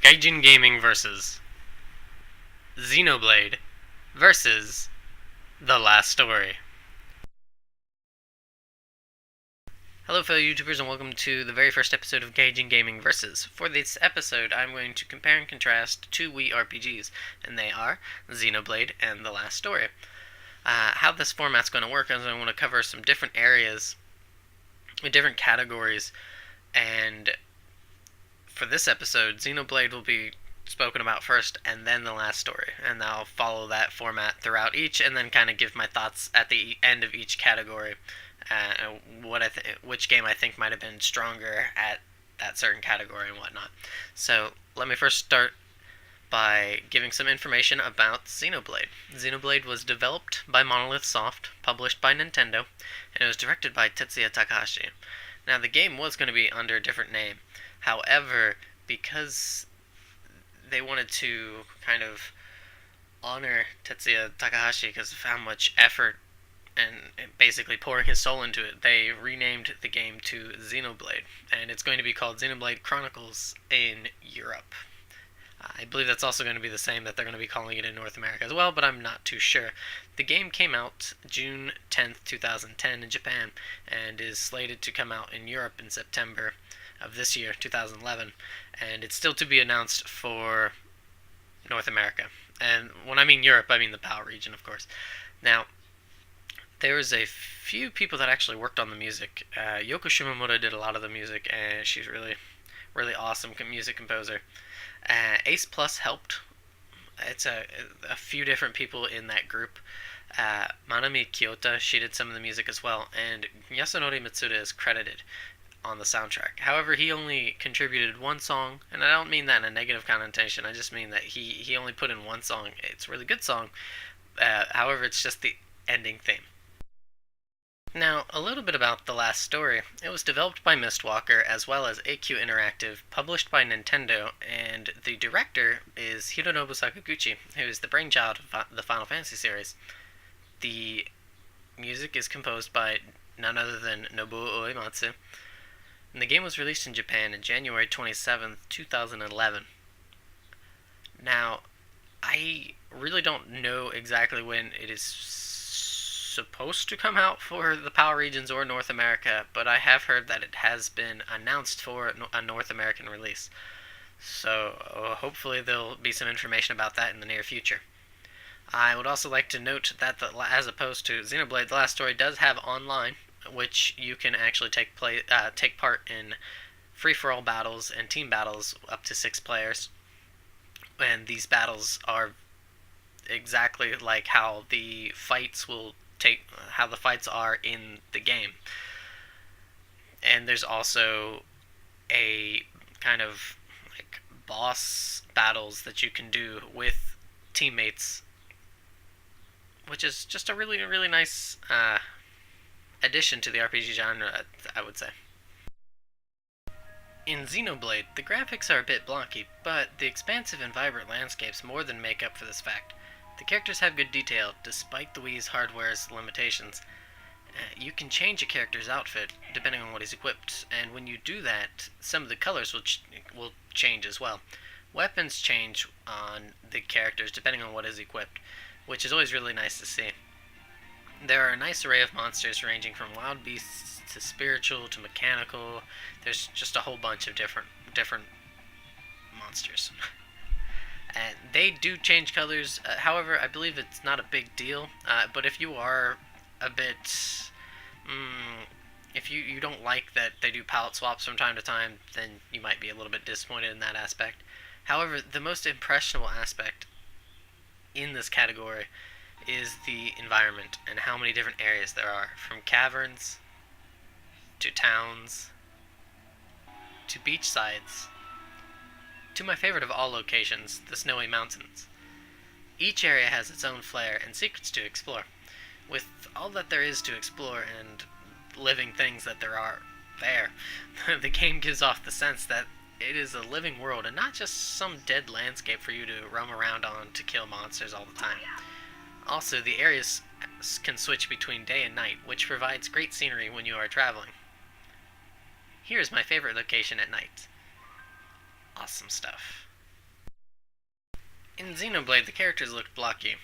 Gaijin Gaming versus Xenoblade versus The Last Story. Hello fellow YouTubers and welcome to the very first episode of Gaijin Gaming Versus. For this episode I'm going to compare and contrast two Wii RPGs, and they are Xenoblade and The Last Story. How this format's going to work is I want to cover some different areas with different categories, and for this episode Xenoblade will be spoken about first and then The Last Story, and I'll follow that format throughout each and then kind of give my thoughts at the end of each category. Which game I think might have been stronger at that certain category and whatnot. So let me first start by giving some information about Xenoblade. Xenoblade was developed by Monolith Soft, published by Nintendo, and it was directed by Tetsuya Takahashi. Now the game was going to be under a different name. However, because they wanted to kind of honor Tetsuya Takahashi because of how much effort and basically pouring his soul into it, they renamed the game to Xenoblade, and it's going to be called Xenoblade Chronicles in Europe. I believe that's also going to be the same that they're going to be calling it in North America as well, but I'm not too sure. The game came out June 10th, 2010 in Japan, and is slated to come out in Europe in September of this year, 2011, and it's still to be announced for North America. And when I mean Europe, I mean the PAL region, of course. Now, there was a few people that actually worked on the music. Yoko Shimomura did a lot of the music, and she's really awesome music composer. Ace Plus helped. It's a few different people in that group. Manami Kiyota, she did some of the music as well, and Yasunori Mitsuda is credited on the soundtrack. However, he only contributed one song, and I don't mean that in a negative connotation. I just mean that he only put in one song. It's a really good song. However, it's just the ending theme. Now, a little bit about The Last Story. It was developed by Mistwalker as well as AQ Interactive, published by Nintendo, and the director is Hironobu Sakaguchi, who is the brainchild of the Final Fantasy series. The music is composed by none other than Nobuo Uematsu, and the game was released in Japan on January 27th, 2011. Now, I really don't know exactly when it is supposed to come out for the PAL regions or North America, but I have heard that it has been announced for a North American release. So hopefully there'll be some information about that in the near future. I would also like to note that as opposed to Xenoblade, The Last Story does have online, which you can actually take part in free-for-all battles and team battles up to 6 players. And these battles are exactly like how the fights are in the game. And there's also a kind of like boss battles that you can do with teammates, which is just a really nice addition to the RPG genre, I would say. In Xenoblade, the graphics are a bit blocky, but the expansive and vibrant landscapes more than make up for this fact. The characters have good detail, despite the Wii's hardware's limitations. You can change a character's outfit, depending on what he's equipped, and when you do that, some of the colors will change as well. Weapons change on the characters, depending on what is equipped, which is always really nice to see. There are a nice array of monsters, ranging from wild beasts to spiritual to mechanical. There's just a whole bunch of different monsters. And they do change colors, however, I believe it's not a big deal, but if you are a bit, if you don't like that they do palette swaps from time to time, then you might be a little bit disappointed in that aspect. However, the most impressionable aspect in this category is the environment and how many different areas there are, from caverns to towns to beach sides to my favorite of all locations, the Snowy Mountains. Each area has its own flair and secrets to explore. With all that there is to explore and living things that there are there, the game gives off the sense that it is a living world and not just some dead landscape for you to roam around on to kill monsters all the time. Also, the areas can switch between day and night, which provides great scenery when you are traveling. Here's my favorite location at night. Awesome stuff. In Xenoblade, the characters look blocky,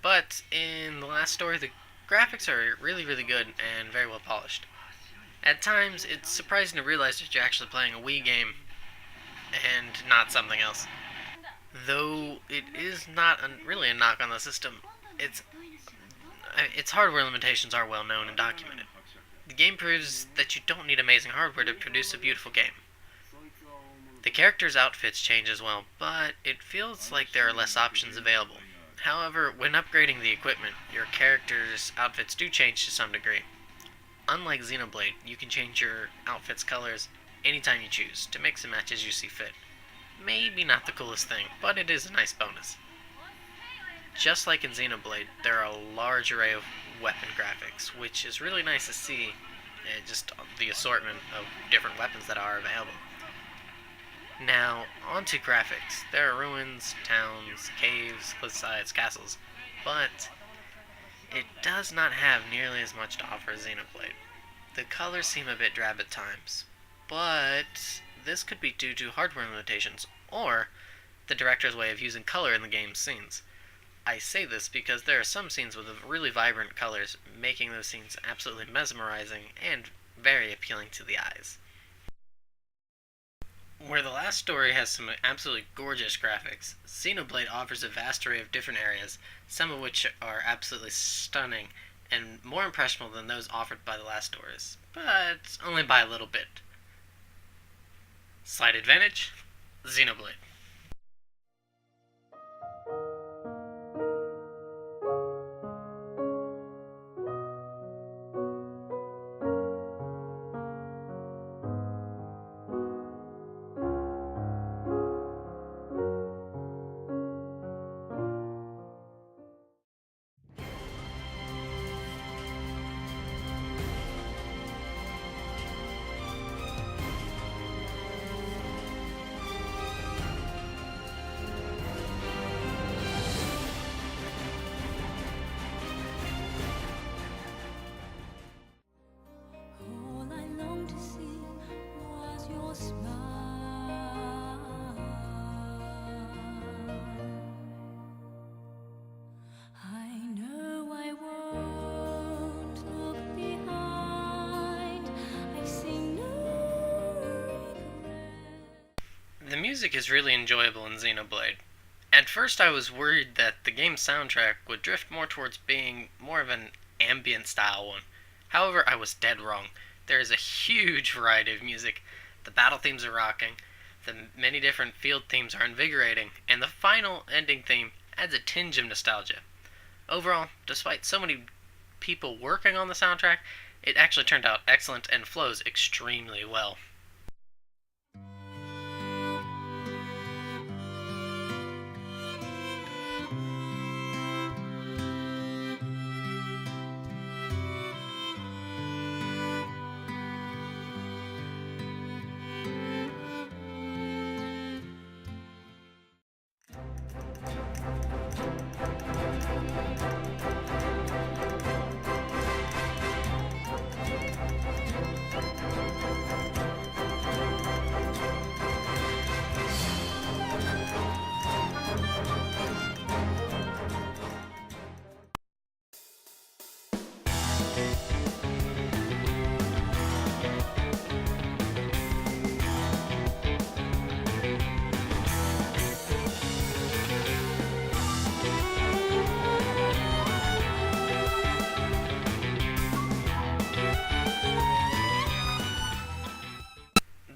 but in the last story, the graphics are really, really good and very well polished. At times, it's surprising to realize that you're actually playing a Wii game and not something else. Though it is not really a knock on the system, its hardware limitations are well known and documented. The game proves that you don't need amazing hardware to produce a beautiful game. The characters' outfits change as well, but it feels like there are less options available. However, when upgrading the equipment, your character's outfits do change to some degree. Unlike Xenoblade, you can change your outfit's colors anytime you choose, to mix and match as you see fit. Maybe not the coolest thing, but it is a nice bonus. Just like in Xenoblade, there are a large array of weapon graphics, which is really nice to see, just the assortment of different weapons that are available. Now, onto graphics. There are ruins, towns, caves, cliffsides, castles, but it does not have nearly as much to offer as Xenoblade. The colors seem a bit drab at times, but this could be due to hardware limitations, or the director's way of using color in the game's scenes. I say this because there are some scenes with really vibrant colors, making those scenes absolutely mesmerizing and very appealing to the eyes. Where the last story has some absolutely gorgeous graphics, Xenoblade offers a vast array of different areas, some of which are absolutely stunning and more impressionable than those offered by the last stories, but only by a little bit. Slight advantage? Xenoblade. All I longed to see was your smile. I know I won't look behind. I see no regret. The music is really enjoyable in Xenoblade. At first I was worried that the game's soundtrack would drift more towards being more of an ambient style one. However, I was dead wrong. There is a huge variety of music. The battle themes are rocking, the many different field themes are invigorating, and the final ending theme adds a tinge of nostalgia. Overall, despite so many people working on the soundtrack, it actually turned out excellent and flows extremely well.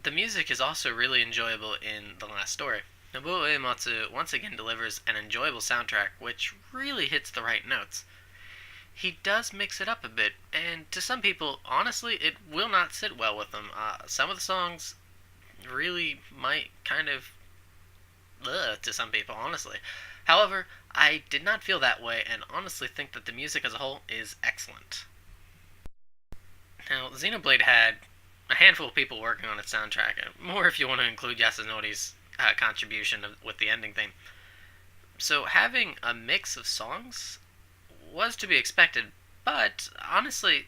The music is also really enjoyable in the last story. Nobuo Uematsu once again delivers an enjoyable soundtrack which really hits the right notes. He does mix it up a bit, and to some people, honestly, it will not sit well with them. Some of the songs really might kind of ugh to some people, honestly. However, I did not feel that way and honestly think that the music as a whole is excellent. Now, Xenoblade had a handful of people working on its soundtrack, more if you want to include Yasunori's contribution with the ending theme. So having a mix of songs was to be expected, but honestly,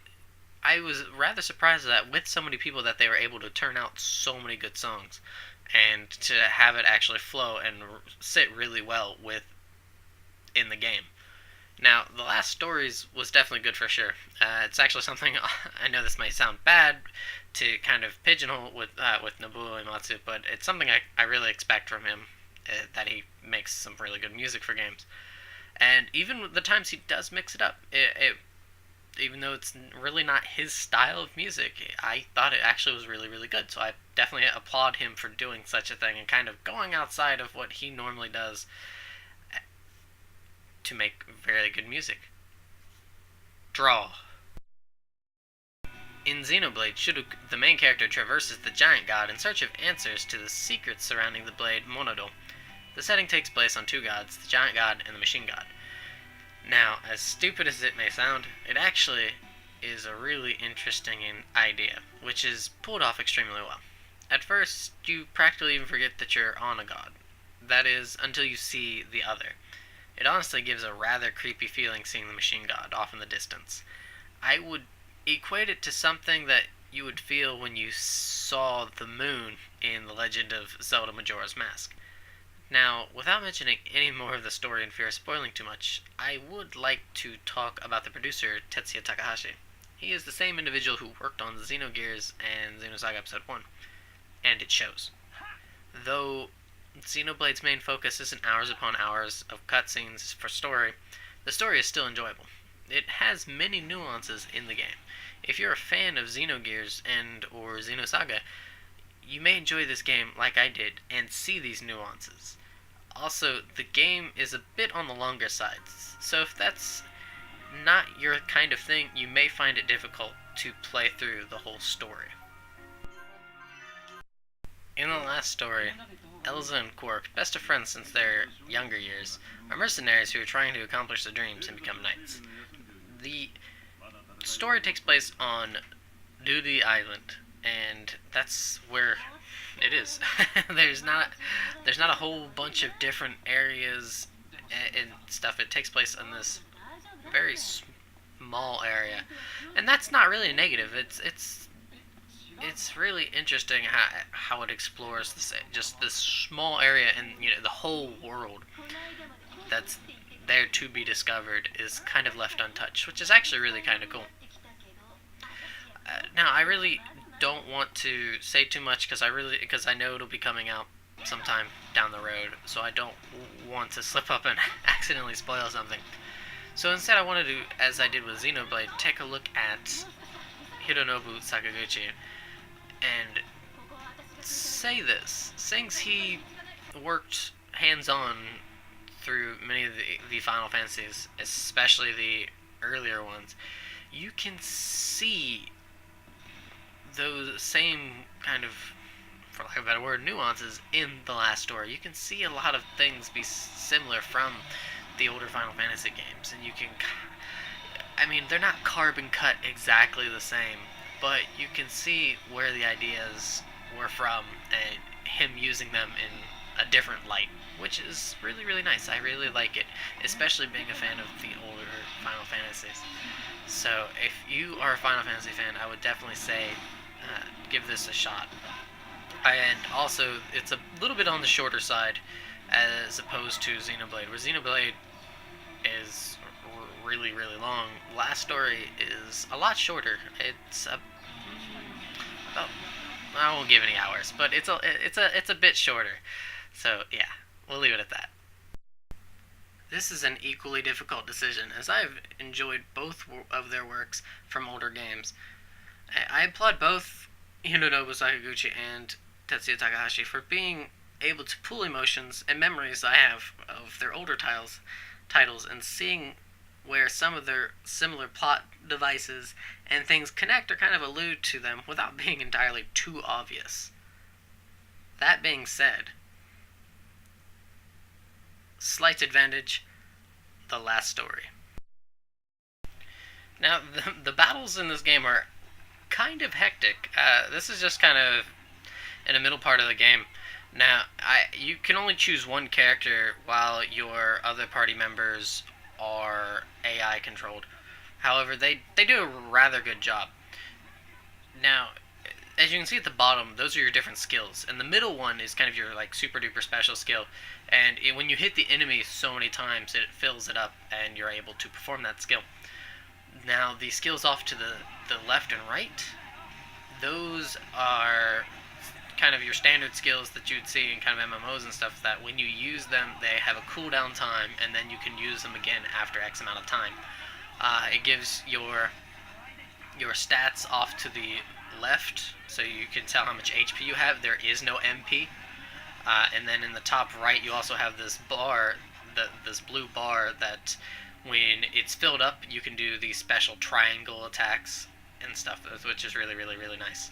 I was rather surprised that with so many people that they were able to turn out so many good songs and to have it actually flow and sit really well with in the game. Now, the last stories was definitely good for sure. It's actually something I know this might sound bad to kind of pigeonhole with Nobuo Uematsu, but it's something I really expect from him. That he makes some really good music for games, and even the times he does mix it up, even though it's really not his style of music, I thought it actually was really really good. So I definitely applaud him for doing such a thing and kind of going outside of what he normally does to make very good music. Draw. In Xenoblade, Shuruk, the main character, traverses the giant god in search of answers to the secrets surrounding the blade Monado. The setting takes place on two gods, the giant god and the machine god. Now, as stupid as it may sound, it actually is a really interesting idea, which is pulled off extremely well. At first, you practically even forget that you're on a god. That is, until you see the other. It honestly gives a rather creepy feeling seeing the machine god off in the distance. I would equate it to something that you would feel when you saw the moon in The Legend of Zelda Majora's Mask. Now, without mentioning any more of the story and fear of spoiling too much, I would like to talk about the producer, Tetsuya Takahashi. He is the same individual who worked on Xenogears and Xenosaga Episode 1, and it shows. Though Xenoblade's main focus isn't hours upon hours of cutscenes for story, the story is still enjoyable. It has many nuances in the game. If you're a fan of Xenogears and or Xenosaga, you may enjoy this game like I did and see these nuances. Also, the game is a bit on the longer side, so if that's not your kind of thing, you may find it difficult to play through the whole story. In the last story, Elza and Quark, best of friends since their younger years, are mercenaries who are trying to accomplish their dreams and become knights. The story takes place on Duty Island, and that's where it is. there's not a whole bunch of different areas and stuff. It takes place in this very small area, and that's not really a negative. It's really interesting how it explores just this small area, and the whole world that's there to be discovered is kind of left untouched, which is actually really kind of cool. Now, I really don't want to say too much because I know it'll be coming out sometime down the road, so I don't want to slip up and accidentally spoil something. So instead, I wanted to, as I did with Xenoblade, take a look at Hironobu Sakaguchi and say this: since he worked hands-on through many of the Final Fantasies, especially the earlier ones, you can see those same kind of, for lack of a better word, nuances in the last story. You can see a lot of things be similar from the older Final Fantasy games, and you can, I mean, they're not carbon cut exactly the same, but you can see where the ideas were from and him using them in a different light, which is really, really nice. I really like it, especially being a fan of the older Final Fantasies. So if you are a Final Fantasy fan, I would definitely say give this a shot. And also, it's a little bit on the shorter side as opposed to Xenoblade, where Xenoblade is really, really long. Last story is a lot shorter. It's about, I won't give any hours, but it's a bit shorter. So yeah, we'll leave it at that. This is an equally difficult decision, as I've enjoyed both of their works from older games. I applaud both Hironobu Sakaguchi and Tetsuya Takahashi for being able to pull emotions and memories I have of their older titles and seeing where some of their similar plot devices and things connect or kind of allude to them without being entirely too obvious. That being said, Slight advantage, the last story. Now, the battles in this game are kind of hectic. This is just kind of in the middle part of the game. Now, you can only choose one character while your other party members are AI controlled. However, they do a rather good job. Now, as you can see at the bottom, those are your different skills, and the middle one is kind of your like super duper special skill. And when you hit the enemy so many times, it fills it up, and you're able to perform that skill. Now, the skills off to the left and right, those are kind of your standard skills that you'd see in kind of MMOs and stuff, that when you use them, they have a cooldown time, and then you can use them again after X amount of time. It gives your stats off to the left, so you can tell how much HP you have. There is no MP. And then in the top right, you also have this bar, this blue bar, that when it's filled up, you can do these special triangle attacks and stuff, which is really, really, really nice.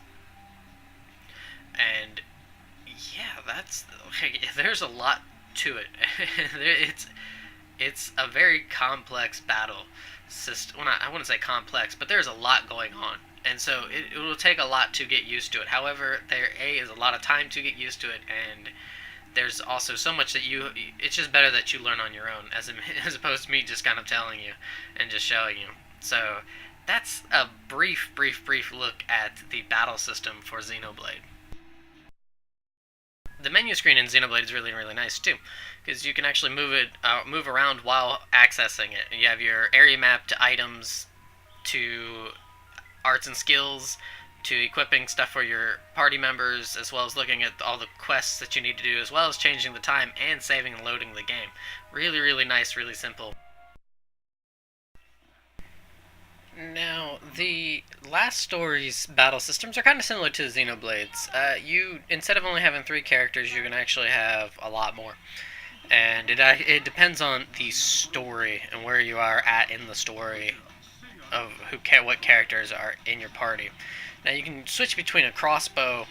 And yeah, there's a lot to it. It's a very complex battle system. Well, I wouldn't say complex, but there's a lot going on, and so it will take a lot to get used to it. However, there is a lot of time to get used to it, and there's also so much that it's just better that you learn on your own, as opposed to me just kind of telling you and just showing you. So that's a brief look at the battle system for Xenoblade. The menu screen in Xenoblade is really, really nice too, because you can actually move around while accessing it. You have your area map to items, to arts and skills, to equipping stuff for your party members, as well as looking at all the quests that you need to do, as well as changing the time and saving and loading the game. Really, really nice, really simple. Now, the last story's battle systems are kind of similar to Xenoblade's. You, instead of only having 3 characters, you can actually have a lot more. And it depends on the story and where you are at in the story of what characters are in your party. Now, you can switch between a crossbow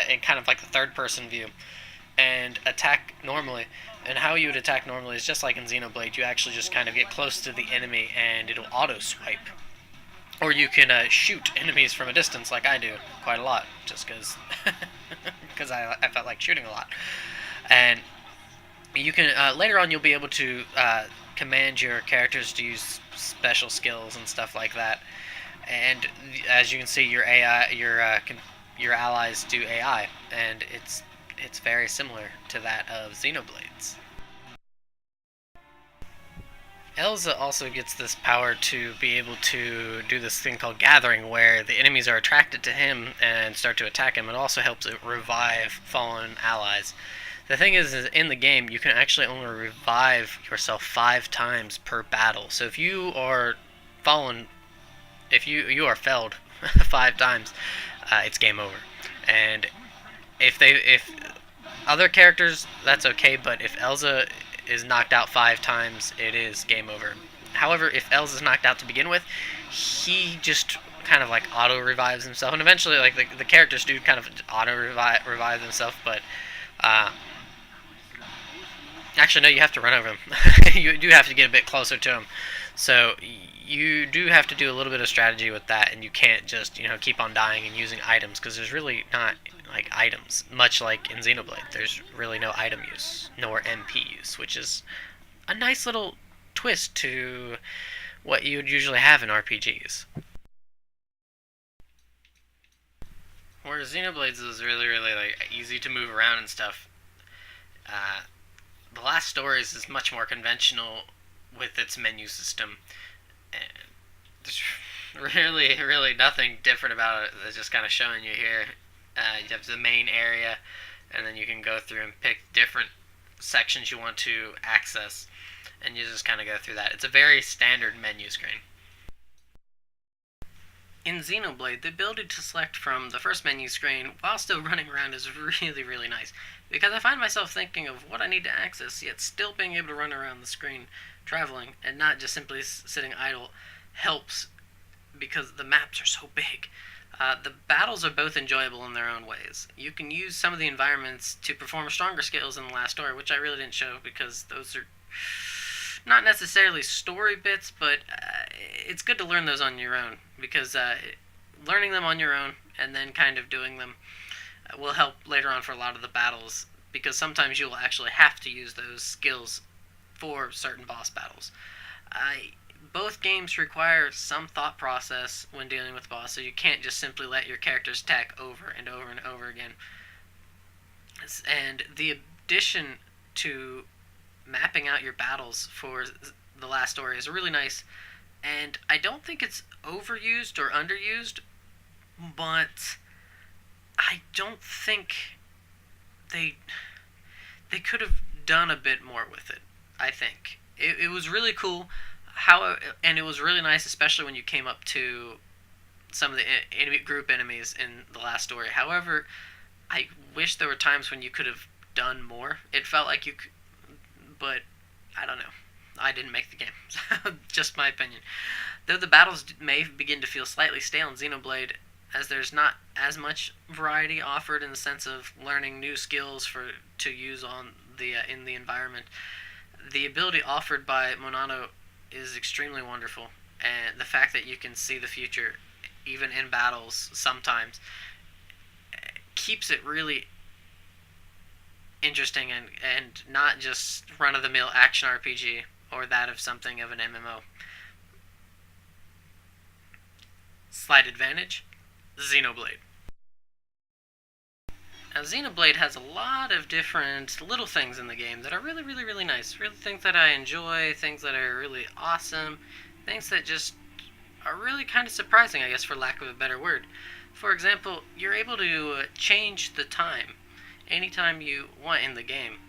in kind of like a third-person view and attack normally. And how you would attack normally is just like in Xenoblade. You actually just kind of get close to the enemy and it'll auto-swipe. Or you can shoot enemies from a distance like I do quite a lot, just because I felt like shooting a lot. And you can later on you'll be able to command your characters to use special skills and stuff like that. And as you can see, your allies do AI, and it's very similar to that of Xenoblade's. Elza also gets this power to be able to do this thing called gathering, where the enemies are attracted to him and start to attack him. It also helps it revive fallen allies. The thing is in the game, you can actually only revive yourself 5 times per battle. So if you are fallen, if you are felled 5 times, it's game over. And if other characters, that's okay, but if Elza is knocked out 5 times, it is game over. However, if Elza is knocked out to begin with, he just kind of like auto revives himself, and eventually like the characters do kind of auto revive themselves, but actually no, you have to run over him. You do have to get a bit closer to him, so you do have to do a little bit of strategy with that, and you can't just keep on dying and using items, because there's really not like items, much like in Xenoblade. There's really no item use nor MP use, which is a nice little twist to what you'd usually have in RPGs. Whereas Xenoblade's is really, really like easy to move around and stuff. The Last Stories is much more conventional with its menu system. And there's really, really nothing different about it. It's just kind of showing you here. You have the main area, and then you can go through and pick different sections you want to access, and you just kind of go through that. It's a very standard menu screen. In Xenoblade, the ability to select from the first menu screen while still running around is really, really nice, because I find myself thinking of what I need to access, yet still being able to run around the screen traveling and not just simply sitting idle helps, because the maps are so big. The battles are both enjoyable in their own ways. You can use some of the environments to perform stronger skills in the last story, which I really didn't show because those are not necessarily story bits, but it's good to learn those on your own because learning them on your own and then kind of doing them will help later on for a lot of the battles because sometimes you will actually have to use those skills for certain boss battles. Both games require some thought process when dealing with boss, so you can't just simply let your characters attack over and over and over again. And the addition to mapping out your battles for the last story is really nice, and I don't think it's overused or underused, but I don't think they could have done a bit more with it. I think it was really cool and it was really nice, especially when you came up to some of the group enemies in the last story. However, I wish there were times when you could have done more. It felt like you could, but I don't know. I didn't make the game. Just my opinion. Though the battles may begin to feel slightly stale in Xenoblade, as there's not as much variety offered in the sense of learning new skills to use on the in the environment. The ability offered by Monado is extremely wonderful, and the fact that you can see the future, even in battles, sometimes keeps it really interesting and not just run-of-the-mill action RPG or that of something of an MMO. Slight advantage, Xenoblade. Now, Xenoblade has a lot of different little things in the game that are really, really, really nice. Really things that I enjoy, things that are really awesome, things that just are really kind of surprising, I guess, for lack of a better word. For example, you're able to change the time anytime you want in the game.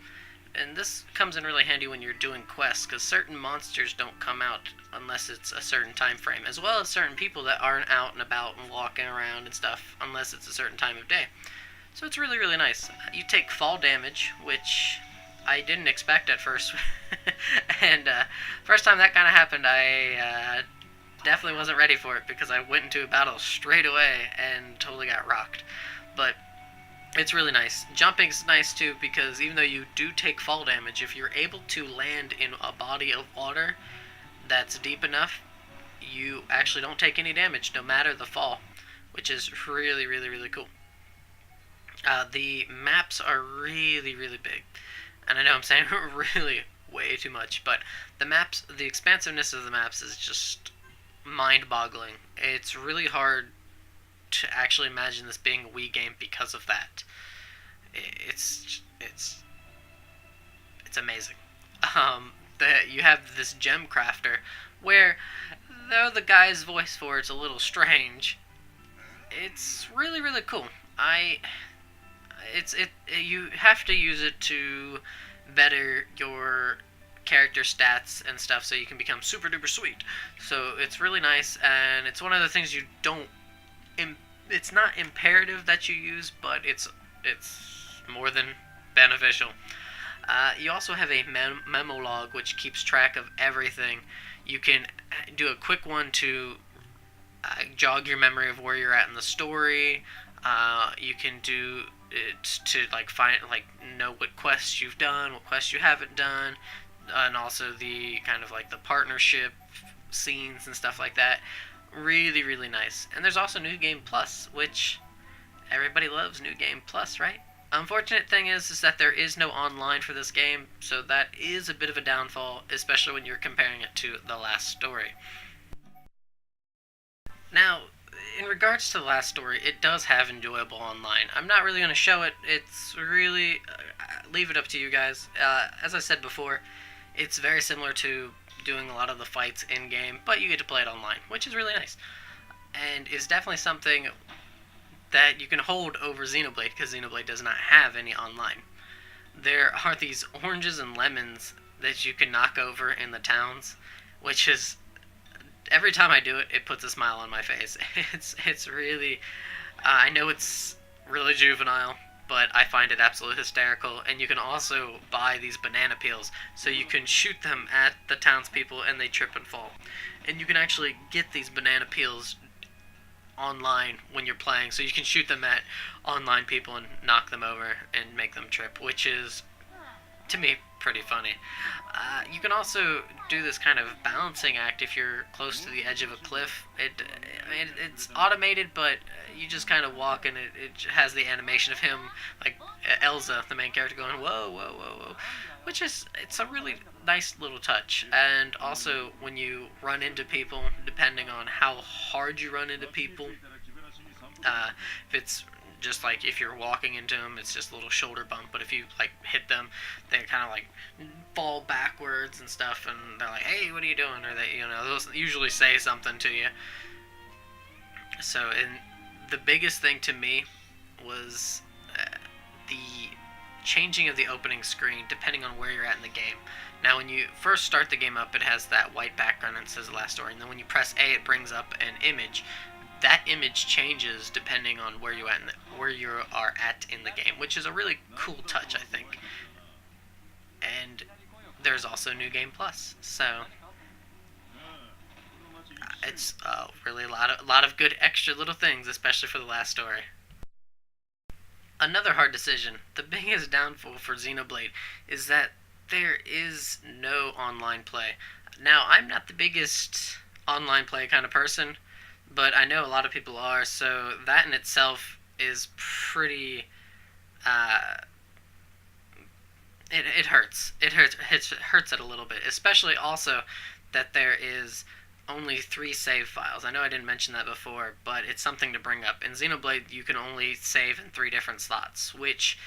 And this comes in really handy when you're doing quests, because certain monsters don't come out unless it's a certain time frame, as well as certain people that aren't out and about and walking around and stuff unless it's a certain time of day. So it's really, really nice. You take fall damage, which I didn't expect at first. And first time that kind of happened, I definitely wasn't ready for it because I went into a battle straight away and totally got rocked. But it's really nice. Jumping's nice too because even though you do take fall damage, if you're able to land in a body of water that's deep enough, you actually don't take any damage no matter the fall, which is really, really, really cool. The maps are really, really big. And I know I'm saying really way too much, but the expansiveness of the maps is just mind-boggling. It's really hard to actually imagine this being a Wii game because of that. It's amazing. That you have this gem crafter where, though the guy's voice for it's a little strange, it's really, really cool. You have to use it to better your character stats and stuff so you can become super duper sweet. So it's really nice, and it's one of the things you don't it's not imperative that you use, but it's more than beneficial. You also have a memo log which keeps track of everything. You can do a quick one to jog your memory of where you're at in the story. You can do it to know what quests you've done, what quests you haven't done, and also the kind of like the partnership scenes and stuff like that. Really, really nice. And there's also New Game Plus, which everybody loves New Game Plus, right? Unfortunate thing is that there is no online for this game, so that is a bit of a downfall, especially when you're comparing it to the last story. Now, in regards to the last story, it does have enjoyable online. I'm not really going to show it. It's really... leave it up to you guys. As I said before, it's very similar to doing a lot of the fights in-game, but you get to play it online, which is really nice. And is definitely something that you can hold over Xenoblade, because Xenoblade does not have any online. There are these oranges and lemons that you can knock over in the towns, which is... every time I do it, it puts a smile on my face. It's really... I know it's really juvenile, but I find it absolutely hysterical. And you can also buy these banana peels, so you can shoot them at the townspeople and they trip and fall. And you can actually get these banana peels online when you're playing, so you can shoot them at online people and knock them over and make them trip, which is, to me, pretty funny. You can also do this kind of balancing act if you're close to the edge of a cliff. It's automated, but you just kind of walk, and it has the animation of him, like Elsa, the main character, going whoa, whoa, whoa, whoa, which is, it's a really nice little touch. And also, when you run into people, depending on how hard you run into people, if it's just like if you're walking into them, it's just a little shoulder bump. But if you like hit them, they kind of like fall backwards and stuff, and they're like, "Hey, what are you doing?" Or they, they'll usually say something to you. So, and the biggest thing to me was the changing of the opening screen depending on where you're at in the game. Now, when you first start the game up, it has that white background and it says the last story, and then when you press A, it brings up an image. That image changes depending on where you are at in the game, which is a really cool touch, I think. And there's also New Game Plus, so it's really a lot of good extra little things, especially for the last story. Another hard decision. The biggest downfall for Xenoblade is that there is no online play. Now, I'm not the biggest online play kind of person, but I know a lot of people are, so that in itself is pretty, it hurts. It hurts it a little bit, especially also that there is only 3 save files. I know I didn't mention that before, but it's something to bring up. In Xenoblade, you can only save in 3 different slots, which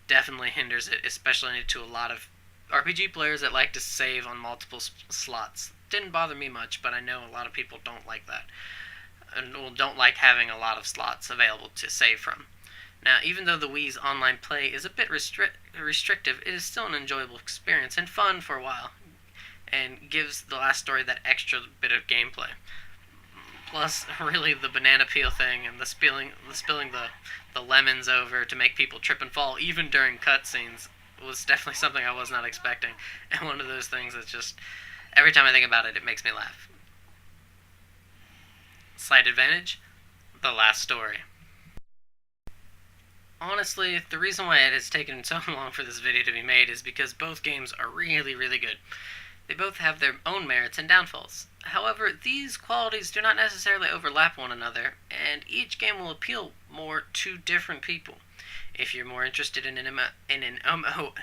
definitely hinders it, especially to a lot of RPG players that like to save on multiple slots. Didn't bother me much, but I know a lot of people don't like that, and don't like having a lot of slots available to save from. Now, even though the Wii's online play is a bit restrictive, it is still an enjoyable experience and fun for a while, and gives the last story that extra bit of gameplay. Plus, really, the banana peel thing and the spilling the lemons over to make people trip and fall, even during cutscenes, was definitely something I was not expecting, and one of those things that's just, every time I think about it, it makes me laugh. Slight advantage, the last story. Honestly, the reason why it has taken so long for this video to be made is because both games are really, really good. They both have their own merits and downfalls. However, these qualities do not necessarily overlap one another, and each game will appeal more to different people. If you're more interested in an MMO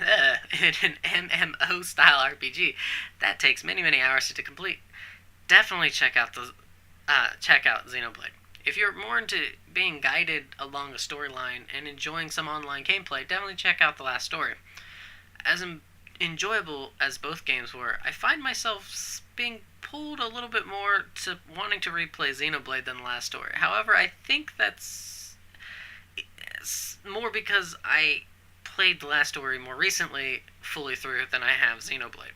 style RPG that takes many, many hours to complete, definitely check out Xenoblade. If you're more into being guided along a storyline and enjoying some online gameplay, definitely check out The Last Story. As enjoyable as both games were, I find myself being pulled a little bit more to wanting to replay Xenoblade than The Last Story. However, I think that's more because I played The Last Story more recently fully through than I have Xenoblade.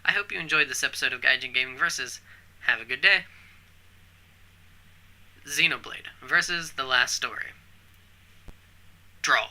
I hope you enjoyed this episode of Gaijin Gaming Versus. Have a good day. Xenoblade versus The Last Story. Draw.